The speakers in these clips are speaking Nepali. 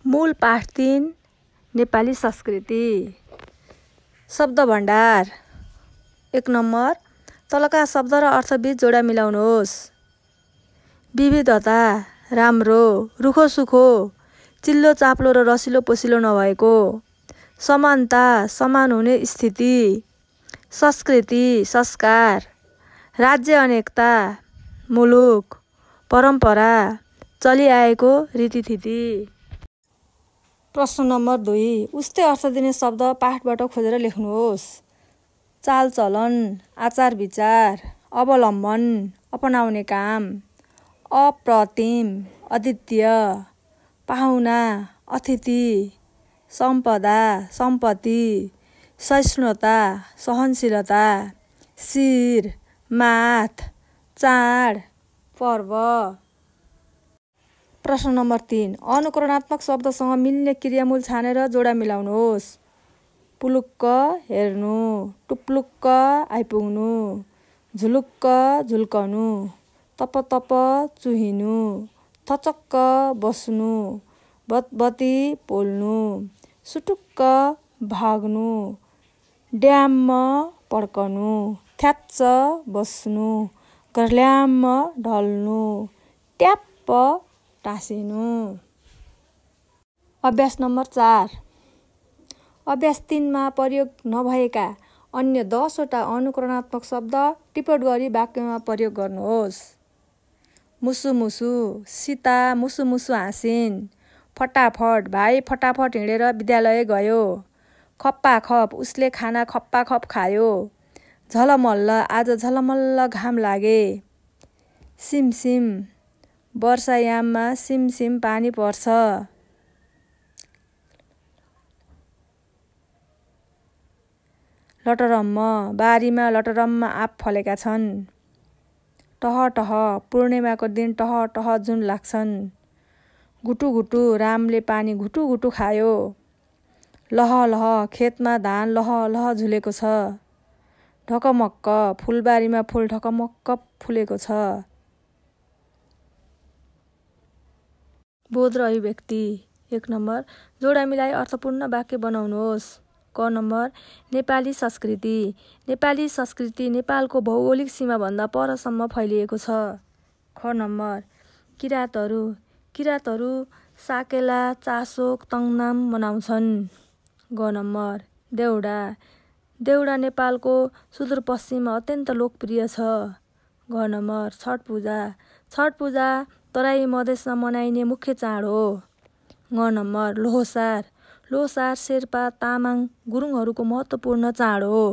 मूल पाठ 3 नेपाली संस्कृति शब्द भण्डार 1 नम्बर तलका शब्द र अर्थबीच जोडा मिलाउनुहोस्। विविधता राम्रो, रुखो सुखो, चिल्लो चाप्लो र रसिलो पोसिलो नभएको। समानता समान हुने स्थिति। संस्कृति संस्कार। राज्य अनेकता, मुलुक, परम्परा, चलिआएको रीतिथिति। प्रश्न नम्बर 2 उस्तै अर्थ दिने शब्द पाठबाट खोजेर लेख्नुहोस्। चालचलन, आचार विचार, अवलम्बन, अपनाउने काम, अप्रतिम, अद्वितीय, पाहुना, अतिथि, सम्पदा, सम्पत्ति, सहिष्णुता, सहनशीलता, शिर, माथ, चाड, पर्व। प्रश्न नम्बर 3 अनुकरणात्मक शब्दसँग मिल्ने क्रियामूल छानेर जोडा मिलाउनुहोस्। पुलुक्क हेर्नु, टुप्लुक्क आइपुग्नु, झुलुक्क झुल्कनु, तपतप चुहिनु, थचक्क बस्नु, बतबती पोल्नु, सुटुक्क भाग्नु, ड्याम्म पड्कनु, थ्याच्च बस्नु, गर्ल्याम्म ढल्नु, ट्याप्प टाँसिनु। अभ्यास नम्बर 4 अभ्यास 3 मा प्रयोग नभएका अन्य 10 वटा अनुकरणात्मक शब्द टिप्पण गरी वाक्यमा प्रयोग गर्नुहोस्। मुसु मुसु, सीता मुसु मुसु हाँसिन्। फटाफट, भाइ फटाफट हिँडेर विद्यालय गयो। खप्पाखप, उसले खाना खप्पाखप खायो। झलमल्ल, आज झलमल्ल घाम लागे। सिमसिम, वर्षायाममा सिमसिम पानी पर्छ। लटरम्म, बारीमा लटरम्म आँप फलेका छन्। टहटह, पूर्णिमाको दिन टहटह जुन लाग्छन्। गुटुगुटु, रामले पानी घुटुघुटु खायो। लहलह, खेतमा धान लहलह झुलेको छ। ढकमक्क, फुलबारीमा फुल ढकमक्क फुलेको छ। बोध र अभिव्यक्ति 1 नम्बर जोडा मिलाई अर्थपूर्ण वाक्य बनाउनुहोस्। क नम्बर नेपाली संस्कृति। नेपाली संस्कृति नेपालको भौगोलिक सीमाभन्दा परसम्म फैलिएको छ। ख नम्बर किराँतहरू। किराँतहरू साकेला, चासोक, तङ्नाम मनाउँछन्। ग नम्बर देउडा। देउडा नेपालको सुदूरपश्चिममा अत्यन्त लोकप्रिय छ। घ नम्बर छठ पूजा। छठ पूजा तराई मधेसमा मनाइने मुख्य चाड हो। ङ नम्बर लोहसार। लोहसार शेर्पा, तामाङ, गुरुङहरूको महत्त्वपूर्ण चाड हो।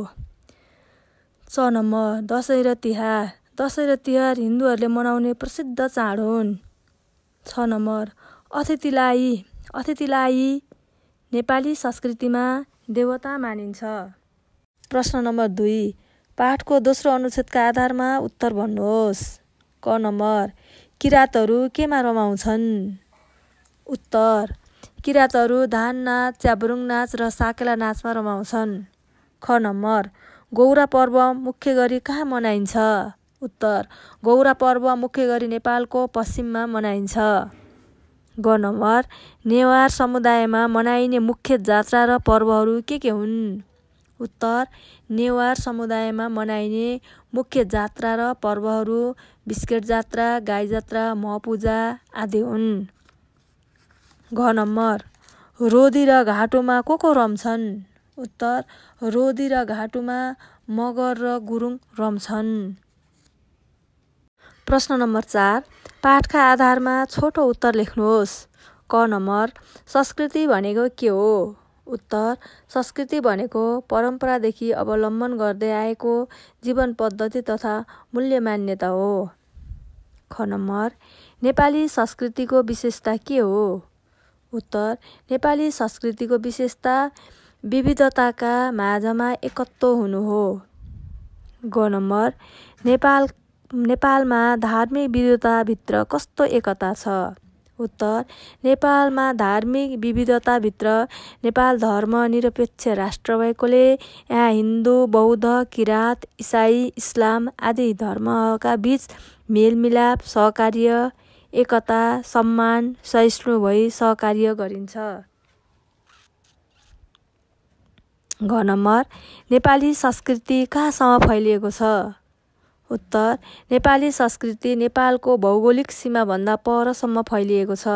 च नम्बर दसैँ र तिहार। दसैँ र तिहार हिन्दूहरूले मनाउने प्रसिद्ध चाड हुन्। छ नम्बर अतिथिलाई। अतिथिलाई नेपाली संस्कृतिमा देवता मानिन्छ। प्रश्न नम्बर 2 पाठको दोस्रो अनुच्छेदका आधारमा उत्तर भन्नुहोस्। क नम्बर किराँतहरू केमा रमाउँछन्? उत्तर किराँतहरू धान नाच, च्याब्रुङ नाच र साकेला नाचमा रमाउँछन्। ख नम्बर गौरा पर्व मुख्य गरी कहाँ मनाइन्छ? उत्तर गौरा पर्व मुख्य गरी नेपालको पश्चिममा मनाइन्छ। ग नम्बर नेवार समुदायमा मनाइने मुख्य जात्रा र पर्वहरू के हुन्? उत्तर नेवार समुदायमा मनाइने मुख्य जात्रा र पर्वहरू बिस्केट जात्रा, गाई जात्रा, महपूजा आदि हुन्। घ नम्बर रोदी र घाटुमा को रम्छन्? उत्तर रोदी र घाटुमा मगर र गुरुङ रम्छन्। प्रश्न नम्बर 4 पाठका आधारमा छोटो उत्तर लेख्नुहोस्। क नम्बर संस्कृति भनेको के हो? उत्तर संस्कृति भनेको परम्परादेखि अवलम्बन गर्दै आएको जीवन पद्धति तथा मूल्य मान्यता हो। ख नम्बर नेपाली संस्कृतिको विशेषता के हो? उत्तर नेपाली संस्कृतिको विशेषता विविधताका माझमा एकत्व हुनु हो। ग नम्बर नेपालमा धार्मिक विविधताभित्र कस्तो एकता छ? उत्तर नेपालमा धार्मिक विविधताभित्र नेपाल धर्म निरपेक्ष राष्ट्र भएकोले यहाँ हिन्दू, बौद्ध, किराँत, इसाई, इस्लाम आदि धर्मका बीच मेलमिलाप, सहकार्य, एकता, सम्मान, सहिष्णु भई सहकार्य गरिन्छ। घ नम्बर नेपाली संस्कृति कहाँसम्म फैलिएको छ? उत्तर, नेपाली संस्कृति नेपालको भौगोलिक सीमाभन्दा परसम्म फैलिएको छ।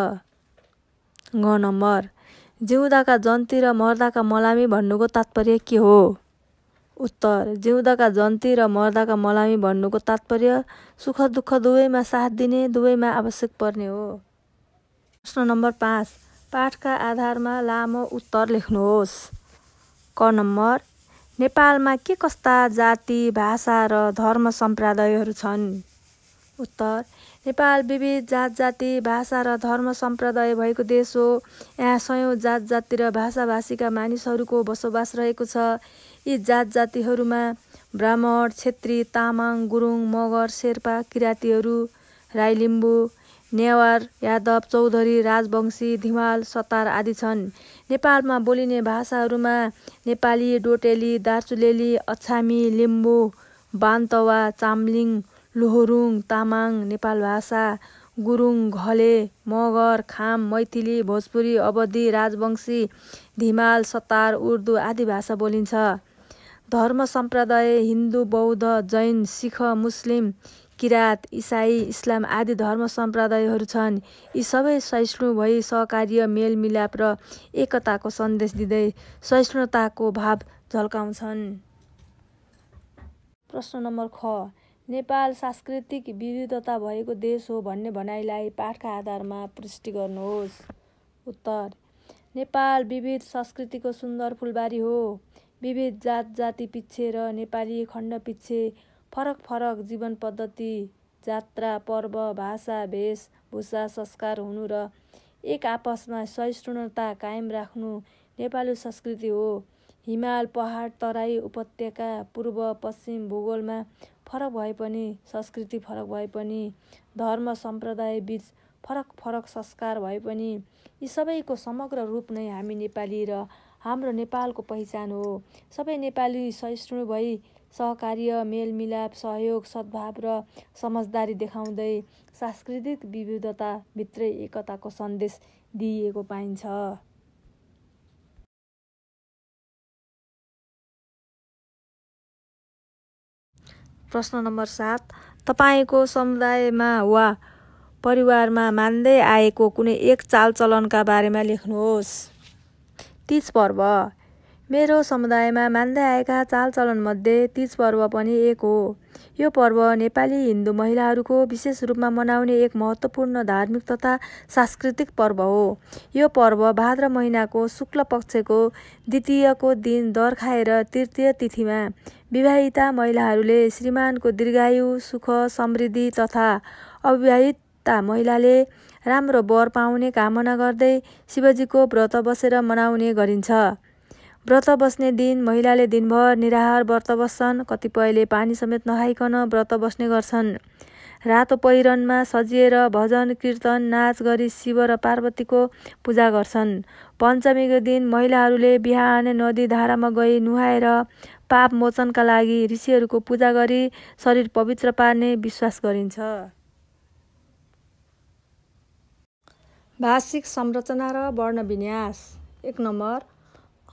घ नम्बर जिउँदाका जन्ती र मर्दाका मलामी भन्नुको तात्पर्य के हो? उत्तर, जिउँदाका जन्ती र मर्दाका मलामी भन्नुको तात्पर्य सुख दुःख दुवैमा साथ दिने, दुवैमा आवश्यक पर्ने हो। प्रश्न नम्बर 5, पाठका आधारमा लामो उत्तर लेख्नुहोस्। क नम्बर नेपालमा के कस्ता जाति, भाषा र धर्म सम्प्रदायहरू छन्? उत्तर, नेपाल विविध जात जाति, भाषा र धर्म सम्प्रदाय भएको देश हो। यहाँ सयौं जात जाति र भाषा भाषीका मानिसहरूको बसोबास रहेको छ। यी जात जातिहरूमा ब्राह्मण, क्षेत्री, तामाङ, गुरुङ, मगर, शेर्पा, किराँतीहरू, राई, लिम्बू, नेवार, यादव, चौधरी, राजवंशी, धिमाल, सतार आदि छन्। नेपालमा बोलिने भाषाहरूमा नेपाली, डोटेली, दार्चुलेली, अछामी, लिम्बू, बान्तवा, चाम्लिङ, लोहोरुङ, तामाङ, नेपाल भाषा, गुरुङ, घले, मगर, खाम, मैथिली, भोजपुरी, अवधी, राजवंशी, धिमाल, सतार, उर्दू आदि भाषा बोलिन्छ। धर्म सम्प्रदाय हिन्दू, बौद्ध, जैन, सिख, मुस्लिम, किराँत, इसाई, इस्लाम आदि धर्म सम्प्रदायहरू छन्। यी सबै सहिष्णु भई सहकार्य, मेलमिलाप र एकताको सन्देश दिँदै सहिष्णुताको भाव झल्काउँछन्। प्रश्न नम्बर ख, नेपाल सांस्कृतिक विविधता भएको देश हो भन्ने भनाइलाई पाठका आधारमा पुष्टि गर्नुहोस्। उत्तर, नेपाल विविध संस्कृतिको सुन्दर फुलबारी हो। विविध जात जाति पिच्छे र नेपाली खण्ड पिच्छे फरक फरक जीवन पद्धति, जात्रा, पर्व, भाषा, वेशभूषा, संस्कार हुनु र एक आपसमा सहिष्णुता कायम राख्नु नेपाली संस्कृति हो। हिमाल, पहाड, तराई, उपत्यका, पूर्व पश्चिम भूगोलमा फरक भए पनि, संस्कृति फरक भए पनि, धर्म सम्प्रदाय बीच फरक फरक संस्कार भए पनि, यी सबैको समग्र रूप नै हामी नेपाली र हाम्रो नेपालको पहिचान हो। सबै नेपाली सहिष्णु भई सहकार्य, मेलमिलाप, सहयोग, सद्भाव र समझदारी देखाउँदै सांस्कृतिक विविधता भित्रै एकताको सन्देश दिइएको पाइन्छ। प्रश्न नम्बर 7, तपाईको समुदायमा वा परिवारमा मान्दै आएको कुनै एक चालचलनका बारेमा लेख्नुहोस्। तीज पर्व। मेरो समुदायमा मान्दै आएका चालचलनमध्ये तीज पर्व पनि एक हो। यो पर्व नेपाली हिन्दू महिलाहरूको विशेष रूपमा मनाउने एक महत्त्वपूर्ण धार्मिक तथा सांस्कृतिक पर्व हो। यो पर्व भाद्र महिनाको शुक्ल पक्षको द्वितीयको दिन दर खाएर तृतीय तिथिमा विवाहिता महिलाहरूले श्रीमानको दीर्घायु, सुख, समृद्धि तथा अविवाहिता महिलाले राम्रो वर पाउने कामना गर्दै शिवजीको व्रत बसेर मनाउने गरिन्छ। व्रत बस्ने दिन महिलाले दिनभर निराहार व्रत बस्छन्। कतिपयले पानी समेत नखाइकन व्रत बस्ने गर्छन्। रातो पहिरनमा सजिएर भजन, कीर्तन, नाच गरी शिव र पार्वतीको पूजा गर्छन्। पञ्चमीको दिन महिलाहरूले बिहानै नदी धारामा गई नुहाएर पाप मोचनका लागि ऋषिहरूको पूजा गरी शरीर पवित्र पार्ने विश्वास गरिन्छ। भाषिक संरचना र वर्ण विन्यास। 1 नम्बर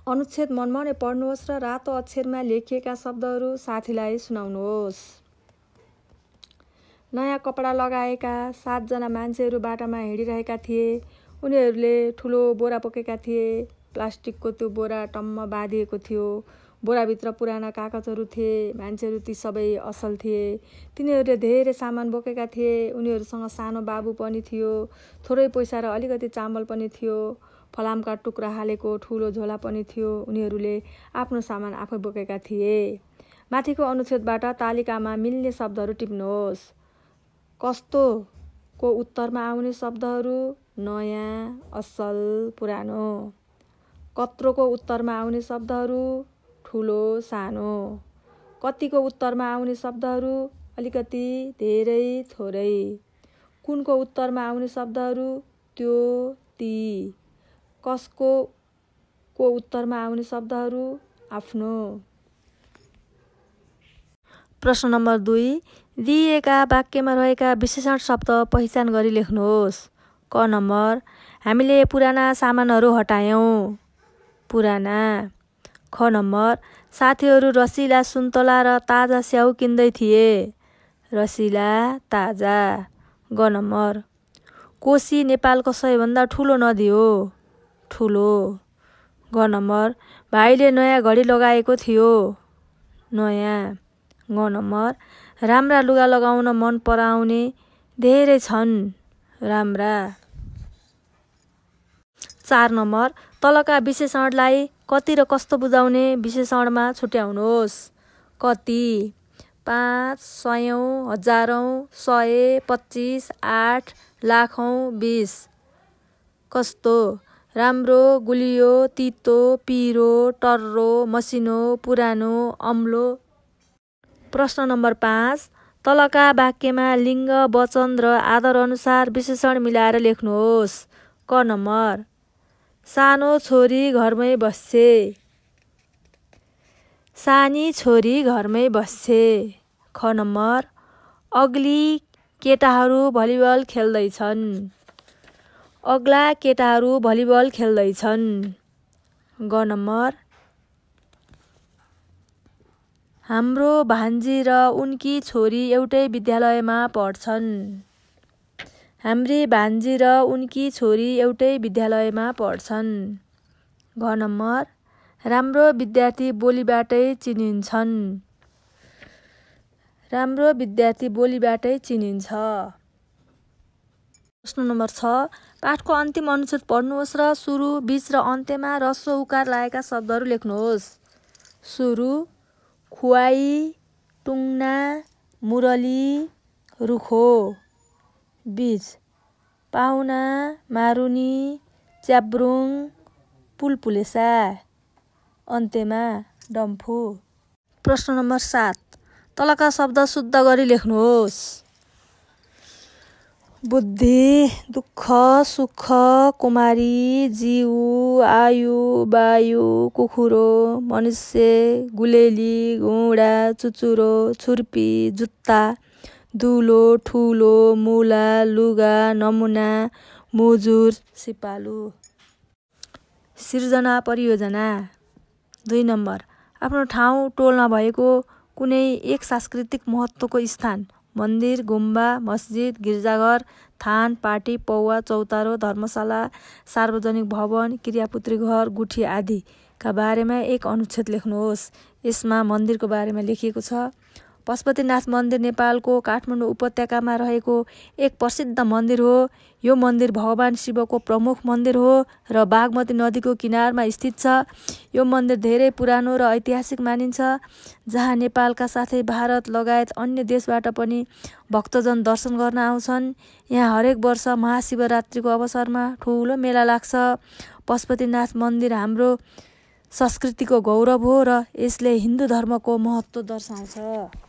अनुच्छेद मनमनै पढ्नुहोस् र रातो अक्षरमा लेखिएका शब्दहरू साथीलाई सुनाउनुहोस्। नयाँ कपडा लगाएका 7 जना मान्छेहरू बाटामा हिँडिरहेका थिए। उनीहरूले ठुलो बोरा बोकेका थिए। प्लास्टिकको त्यो बोरा टम्म बाँधिएको थियो। बोराभित्र पुराना कागजहरू थिए। मान्छेहरू ती सबै असल थिए। तिनीहरूले धेरै सामान बोकेका थिए। उनीहरूसँग सानो बाबु पनि थियो। थोरै पैसा र अलिकति चामल पनि थियो। फलामका टुक्रा हालेको ठुलो झोला पनि थियो। उनीहरूले आफ्नो सामान आफै बोकेका थिए। माथिको अनुच्छेदबाट तालिकामा मिल्ने शब्दहरू टिप्नुहोस्। कस्तो को उत्तरमा आउने शब्दहरू नयाँ, असल, पुरानो। कत्रोको उत्तरमा आउने शब्दहरू ठुलो, सानो। कतिको उत्तरमा आउने शब्दहरू अलिकति, धेरै, थोरै। कुनको उत्तरमा आउने शब्दहरू त्यो, ती। कसको को उत्तरमा आउने शब्दहरू आफ्नो। प्रश्न नम्बर 2, दिइएका वाक्यमा रहेका विशेषण शब्द पहिचान गरी लेख्नुहोस्। क नम्बर, हामीले पुराना सामानहरू हटायौँ। पुराना। ख नम्बर, साथीहरू रसिला सुन्तला र ताजा स्याउ किन्दै थिए। रसिला, ताजा। ग नम्बर, कोशी नेपालको सबैभन्दा ठुलो नदी हो। ठुलो। ग नम्बर, भाइले नयाँ घडी लगाएको थियो। नयाँ। ग नम्बर, राम्रा लुगा लगाउन मन पराउने धेरै छन्। राम्रा। 4 नम्बर, तलका विशेषणलाई कति र कस्तो बुझाउने विशेषणमा छुट्याउनुहोस्। कति, 5, सयौँ, हजारौँ, 100, 25, 8, लाखौँ, 20। कस्तो, राम्रो, गुलियो, तितो, पिरो, टर्रो, मसिनो, पुरानो, अम्लो। प्रश्न नम्बर 5, तलका वाक्यमा लिङ्ग, वचन र आदर अनुसार विशेषण मिलाएर लेख्नुहोस्। क नम्बर, सानो छोरी घरमै बस्छे। सानी छोरी घरमै बस्छे। ख नम्बर, अग्ली केटाहरू भलिबल खेल्दैछन्। अग्ला केटाहरू भलिबल खेल्दैछन्। ग नम्बर, हाम्रो भान्जी र उनकी छोरी एउटै विद्यालयमा पढ्छन्। हाम्री भान्जी र उनकी छोरी एउटै विद्यालयमा पढ्छन्। घ नम्बर, राम्रो विद्यार्थी बोलीबाटै चिनिन्छन्। राम्रो विद्यार्थी बोलीबाटै चिनिन्छ। प्रश्न नम्बर 6, पाठको अन्तिम अनुच्छेद पढ्नुहोस् र सुरु, बीच र अन्त्यमा ह्रस्व उकार लागेका शब्दहरू लेख्नुहोस्। सुरु, खुवाई, टुङ्ना, मुरली, रुखो। बीच, पाहुना, मारुनी, च्याब्रुङ, पुलपुलेसा। अन्त्यमा डम्फु। प्रश्न नम्बर 7, तलका शब्द शुद्ध गरी लेख्नुहोस्। बुद्धि, दुःख, सुख, कुमारी, जीव, आयु, वायु, कुखुरो, मनुष्य, गुलेली, घुँडा, चुचुरो, छुर्पी, जुत्ता, दुलो, ठुलो, मुला, लुगा, नमुना, मुजुर, सिपालु। सिर्जना परियोजना। 2 नम्बर, आफ्नो ठाउँ टोलमा भएको कुनै एक सांस्कृतिक महत्त्वको स्थान, मन्दिर, गुम्बा, मस्जिद, गिर्जाघर, थान, पार्टी, पौवा, चौतारो, धर्मशाला, सार्वजनिक भवन, क्रियापुत्री घर, गुठी आदिका बारेमा एक अनुच्छेद लेख्नुहोस्। यसमा मन्दिरको बारेमा लेखिएको छ। पशुपतिनाथ मन्दिर नेपालको काठमाडौँ उपत्यकामा रहेको एक प्रसिद्ध मन्दिर हो। यो मन्दिर भगवान शिवको प्रमुख मन्दिर हो र बागमती नदीको किनारमा स्थित छ। यो मन्दिर धेरै पुरानो र ऐतिहासिक मानिन्छ, जहाँ नेपालका साथै भारत लगायत अन्य देशबाट पनि भक्तजन दर्शन गर्न आउँछन्। यहाँ हरेक वर्ष महाशिवरात्रिको अवसरमा ठुलो मेला लाग्छ। पशुपतिनाथ मन्दिर हाम्रो संस्कृतिको गौरव हो र यसले हिन्दू धर्मको महत्त्व दर्शाउँछ।